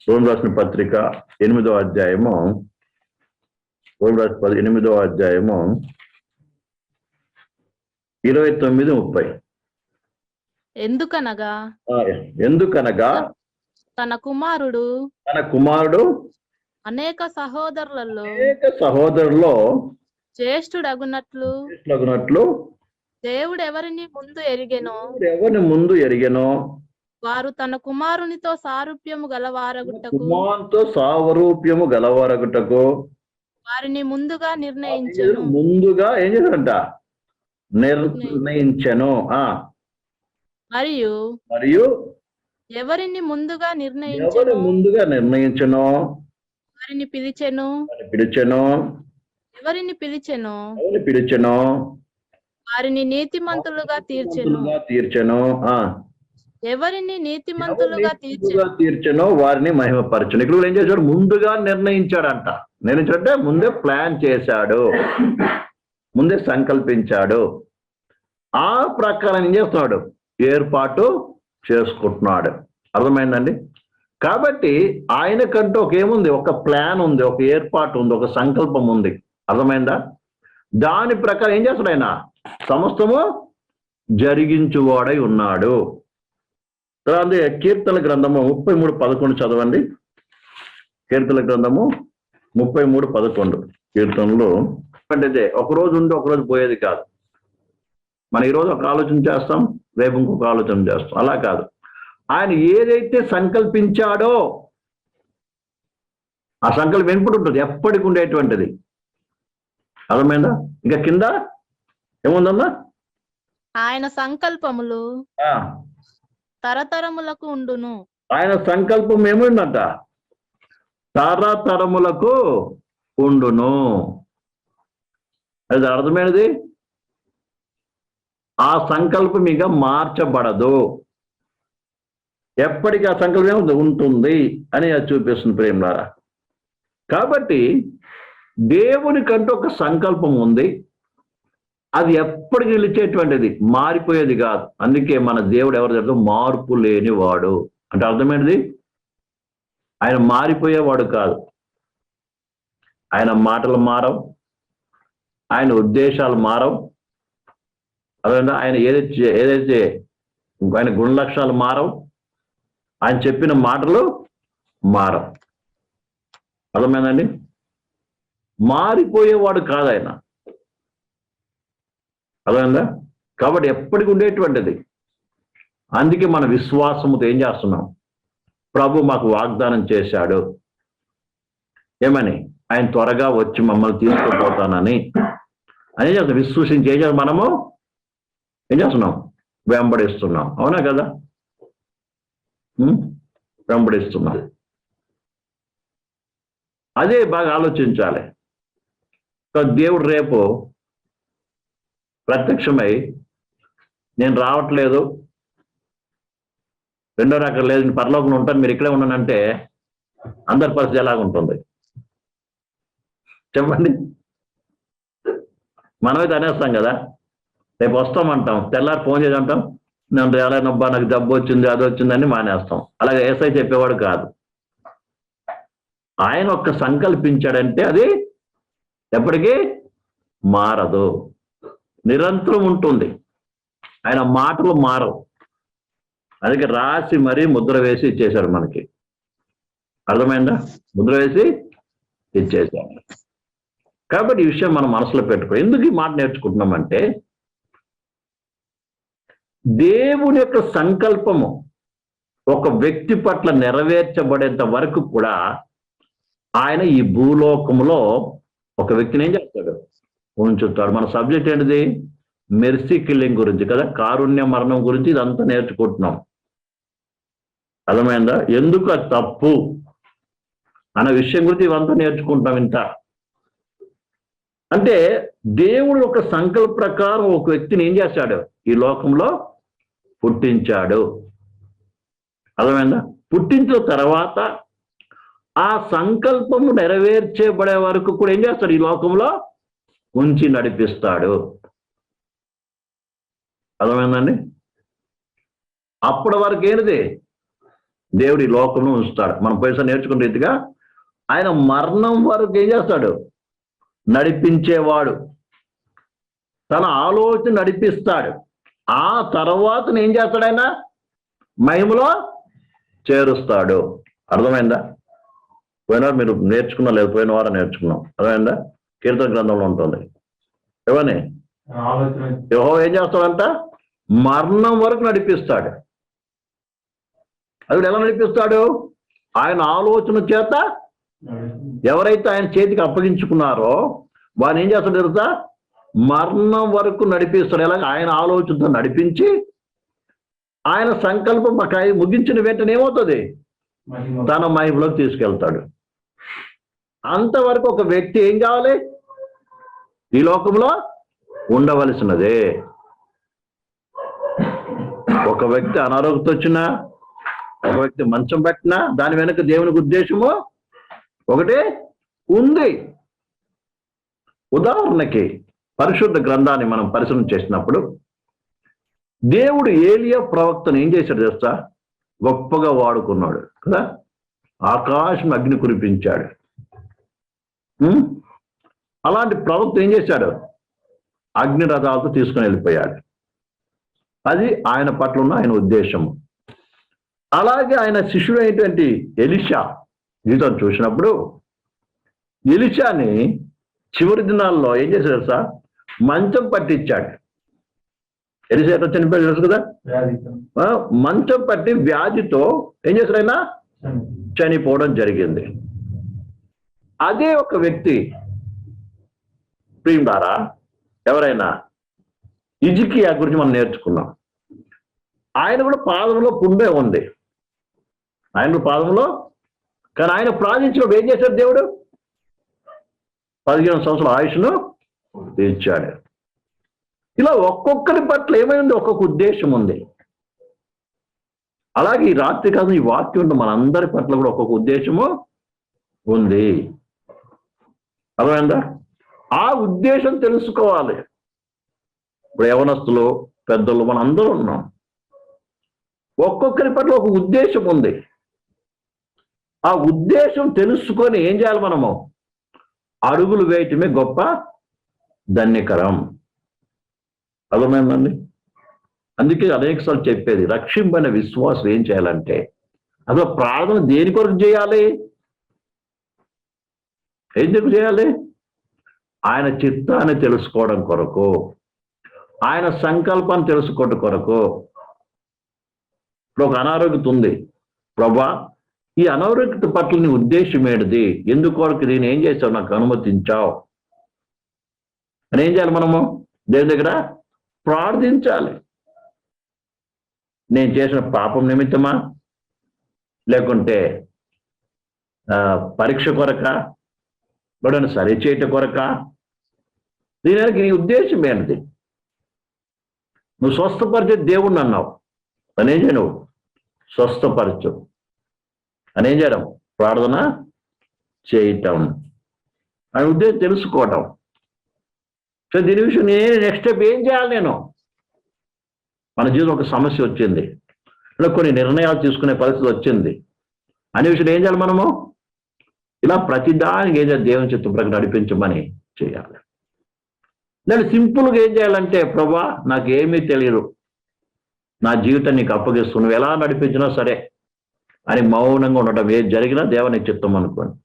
Rome రాసిన పత్రిక 8వ అధ్యాయము, రోమ్ రాసిన 8వ అధ్యాయము 29-30. ఎందుకనగా తన కుమారుడు అనేక సహోదరులలో జ్యేష్ఠుడగునట్లు దేవుడు ఎవరిని ముందు ఎరిగెనో వారు తన కుమారునితో సారూప్యము గలవారగుటకు వారిని ముందుగా నిర్ణయించెను. ఏం చేశారంట? నిర్ణయించెను. మరియు ఎవరిని ముందుగా నిర్ణయించెను వారిని పిలిచెను. ఎవరిని పిలిచెను వారిని నీతిమంతులుగా తీర్చెను. ఎవరిని నీతిమంతులుగా తీర్చెను వారిని మహిమపరచును. ఇక్కడ ఏం చేశాడు? ముందుగా నిర్ణయించాడంట. నిర్ణయించాడంటే ముందే ప్లాన్ చేశాడు, ముందే సంకల్పించాడు. ఆ ప్రకారం ఏం చేస్తున్నాడు? ఏర్పాటు చేసుకుంటున్నాడు. అర్థమైందండి? కాబట్టి ఆయనకంటూ ఏముంది? ఒక ప్లాన్ ఉంది, ఒక ఏర్పాటు ఉంది, ఒక సంకల్పం ఉంది. అర్థమైందా? దాని ప్రకారం ఏం చేస్తాడు? ఆయన సమస్తము జరిగించువాడై ఉన్నాడు. తర్వాత కీర్తన గ్రంథము 33:11 చదవండి. కీర్తన గ్రంథము 33:11. కీర్తనలు అంటే ఒకరోజు ఉండి ఒకరోజు పోయేది కాదు. మనం ఈరోజు ఒక ఆలోచన చేస్తాం, రేపు ఇంకొక ఆలోచన చేస్తాం. అలా కాదు. ఆయన ఏదైతే సంకల్పించాడో ఆ సంకల్పం ఎప్పుడు ఉంటుంది? ఎప్పటికి ఉండేటువంటిది. అర్థమైందా? ఇంకా కింద ఏముందమ్మా? ఆయన సంకల్పములు తరతరములకు ఉండును. ఆయన సంకల్పం ఏముందంట? తరతరములకు ఉండును. అది అర్థమైనది. ఆ సంకల్పం ఇక మార్చబడదు. ఎప్పటికీ ఆ సంకల్పం ఉంటుంది అని అది చూపిస్తుంది ప్రేమలారా. కాబట్టి దేవునికంటూ ఒక సంకల్పం ఉంది. అది ఎప్పటికి నిలిచేటువంటిది, మారిపోయేది కాదు. అందుకే మన దేవుడు ఎవరు చెప్తారు? మార్పు లేనివాడు. అంటే అర్థమైనది, ఆయన మారిపోయేవాడు కాదు. ఆయన మాటలు మారవు, ఆయన ఉద్దేశాలు మారవు. అదేవిధంగా ఆయన ఏదైతే ఆయన గుణలక్షణాలు మారవు, ఆయన చెప్పిన మాటలు మారవు. అర్థమైందండి? మారిపోయేవాడు కాదు ఆయన. అర్థమైందా? కాబట్టి ఎప్పటికి ఉండేటువంటిది. అందుకే మన విశ్వాసముతో ఏం చేస్తున్నాం? ప్రభు మాకు వాగ్దానం చేశాడు. ఏమని? ఆయన త్వరగా వచ్చి మమ్మల్ని తీసుకుపోతానని అని చేస్తాం. విశ్వసించి ఏం చేస్తాం? మనము ఏం చేస్తున్నాం? వెంబడిస్తున్నాం. అవునా కదా? వెంబడిస్తున్నాం. అదే బాగా ఆలోచించాలి. దేవుడు రేపు ప్రత్యక్షమై నేను రావట్లేదు, రెండో రకం లేదు, పరలోకంలో ఉంటాను, మీరు ఇక్కడే ఉన్నానంటే అందరి పరిస్థితి ఎలాగుంటుంది చెప్పండి? మనమైతే అనేస్తాం కదా, రేపు వస్తామంటాం, తెల్లారి ఫోన్ చేసి అంటాం నేను రాలేనబ్బా, నాకు జబ్బు వచ్చింది, అది వచ్చిందని మానేస్తాం. అలాగే ఏసై చెప్పేవాడు కాదు. ఆయన ఒక్క సంకల్పించాడంటే అది ఎప్పటికీ మారదు, నిరంతరం ఉంటుంది. ఆయన మాటలు మారవు. అందుకే రాసి మరీ ముద్ర వేసి ఇచ్చేశాడు మనకి. అర్థమైందా? ముద్ర వేసి ఇచ్చేశాడు. కాబట్టి ఈ విషయం మనం మనసులో పెట్టుకో. ఎందుకు ఈ మాట నేర్చుకుంటున్నామంటే, దేవుని యొక్క సంకల్పము ఒక వ్యక్తి పట్ల నెరవేర్చబడేంత వరకు కూడా ఆయన ఈ భూలోకంలో ఒక వ్యక్తిని ఏం చేస్తాడు? ఉంచుతాడు. మన సబ్జెక్ట్ ఏంటిది? మెర్సీ కిల్లింగ్ గురించి కదా, కారుణ్య మరణం గురించి ఇదంతా నేర్చుకుంటున్నాం. అర్థమైందా? ఎందుకు అది తప్పు అన్న విషయం గురించి ఇవంతా నేర్చుకుంటాం. ఇంత అంటే దేవుడు ఒక సంకల్ప ప్రకారం ఒక వ్యక్తిని ఏం చేశాడు? ఈ లోకంలో పుట్టించాడు. అర్థమైందా? పుట్టించిన తర్వాత ఆ సంకల్పము నెరవేర్చబడే వరకు కూడా ఏం చేస్తాడు? ఈ లోకంలో ఉంచి నడిపిస్తాడు. అర్థమైందండి? అప్పటి వరకు ఏంటిది? దేవుడు ఈ లోకంలో ఉంచుతాడు. మనం పోయిన నేర్చుకున్న రీతిగా ఆయన మరణం వరకు ఏం చేస్తాడు? నడిపించేవాడు. తన ఆలోచన నడిపిస్తాడు. ఆ తర్వాత ఏం చేస్తాడు? ఆయన మహిమలో చేరుస్తాడు. అర్థమైందా? పోయినవారు మీరు నేర్చుకున్నా లేదు, పోయిన వారం నేర్చుకున్నాం. అర్థమైందా? కీర్తన గ్రంథంలో ఉంటుంది. ఏమని యెహోవా ఏం చేస్తాడంట? మరణం వరకు నడిపిస్తాడు. అది ఎలా నడిపిస్తాడు? ఆయన ఆలోచన చేత ఎవరైతే ఆయన చేతికి అప్పగించుకున్నారో వారిని ఏం చేస్తాడు తెలుసా? మరణం వరకు నడిపిస్తాడు. ఎలాగ? ఆయన ఆలోచనతో నడిపించి ఆయన సంకల్పం ముగించిన వెంటనే ఏమవుతుంది? తన మహిమలోకి తీసుకెళ్తాడు. అంతవరకు ఒక వ్యక్తి ఏం కావాలి? ఈ లోకంలో ఉండవలసినదే. ఒక వ్యక్తి అనారోగ్యత వచ్చినా, ఒక వ్యక్తి మంచం పెట్టినా దాని వెనుక దేవునికి ఉద్దేశము ఒకటే ఉంది. ఉదాహరణకి పరిశుద్ధ గ్రంథాన్ని మనం పరిశీలన చేసినప్పుడు దేవుడు ఏలియా ప్రవక్తను ఏం చేశాడు తెలుసా? గొప్పగా వాడుకున్నాడు కదా. ఆకాశం అగ్ని కురిపించాడు. అలాంటి ప్రవక్త ఏం చేశాడు? అగ్ని రథాలతో తీసుకుని వెళ్ళిపోయాడు. అది ఆయన పట్ల ఉన్న ఆయన ఉద్దేశం. అలాగే ఆయన శిష్యుడు అయినటువంటి ఎలీషా జీవితం చూసినప్పుడు ఎలీషాని చివరి దినాల్లో ఏం చేశాడు సార్? మంచం పట్టించాడు. ఎలీషా ఎట్లా చనిపోయాడు తెలుసు కదా. మంచం పట్టి వ్యాధితో ఏం చేశాడు? ఆయన చనిపోవడం జరిగింది. అదే ఒక వ్యక్తి ప్రియులారా, ఎవరైనా హిజ్కియా గురించి మనం నేర్చుకున్నాం. ఆయన కూడా పాదంలో పుండే ఉంది. ఆయన పాదంలో, కానీ ఆయన ప్రార్థించినప్పుడు ఏం చేశాడు? దేవుడు 15 సంవత్సరాల ఆయుష్ను ఇచ్చాడు. ఇలా ఒక్కొక్కరి పట్ల ఏమైంది? ఒక్కొక్క ఉద్దేశం ఉంది. అలాగే ఈ రాత్రి కాదు, ఈ వాక్యం మనందరి పట్ల కూడా ఒక్కొక్క ఉద్దేశము ఉంది. అర్థమైందా? ఆ ఉద్దేశం తెలుసుకోవాలి. ఇప్పుడు యవనస్తులు, పెద్దలు, మనం అందరూ ఉన్నాం. ఒక్కొక్కరి పట్ల ఒక ఉద్దేశం ఉంది. ఆ ఉద్దేశం తెలుసుకొని ఏం చేయాలి? మనము అడుగులు వేయటమే గొప్ప ధన్యకరం. అర్థమైందండి? అందుకే అనేకసార్లు చెప్పేది, రక్షింపైన విశ్వాసం ఏం చేయాలంటే అసలు ప్రార్థన దేని కొరకు చేయాలి? ఎందుకు చేయాలి? ఆయన చిత్తాన్ని తెలుసుకోవడం కొరకు, ఆయన సంకల్పాన్ని తెలుసుకోవడం కొరకు. ఇప్పుడు ఒక అనారోగ్యత ఉంది. ప్రభా, ఈ అనారోగ్యత పట్ల నీ ఉద్దేశం ఏంటిది? ఎందుకొరకు నేను ఏం చేసావు? నాకు అనుమతించావు అని ఏం చేయాలి? మనము దేవుని దగ్గర ప్రార్థించాలి. నేను చేసిన పాపం నిమిత్తమా, లేకుంటే పరీక్ష కొరక, గొడవను సరిచేయట కొరక? దీనికి నీ ఉద్దేశం ఏంటిది? నువ్వు స్వస్థపరిచే దేవుణ్ణి అన్నావు, అనేం చేయ నువ్వు స్వస్థపరచు అనేం చేయడం? ప్రార్థన చేయటం. అని ఉద్దేశం తెలుసుకోవటం. సో దీని విషయం నేను నెక్స్ట్ స్టెప్ ఏం చేయాలి? నేను మన జీవితంలో ఒక సమస్య వచ్చింది, ఇలా కొన్ని నిర్ణయాలు తీసుకునే పరిస్థితి వచ్చింది అనే విషయం ఏం చేయాలి? మనము ఇలా ప్రతిదానికి ఏం చేయాలి? దేవుని చిత్తం ప్రకారం నడిపించమని చేయాలి. నేను సింపుల్గా ఏం చేయాలంటే, ప్రభా నాకు ఏమీ తెలియదు, నా జీవితం నీకు అప్పగిస్తున్నావు, ఎలా నడిపించినా సరే అని మౌనంగా ఉండటం. ఏది జరిగినా దేవుని చిత్తం అనుకోండి.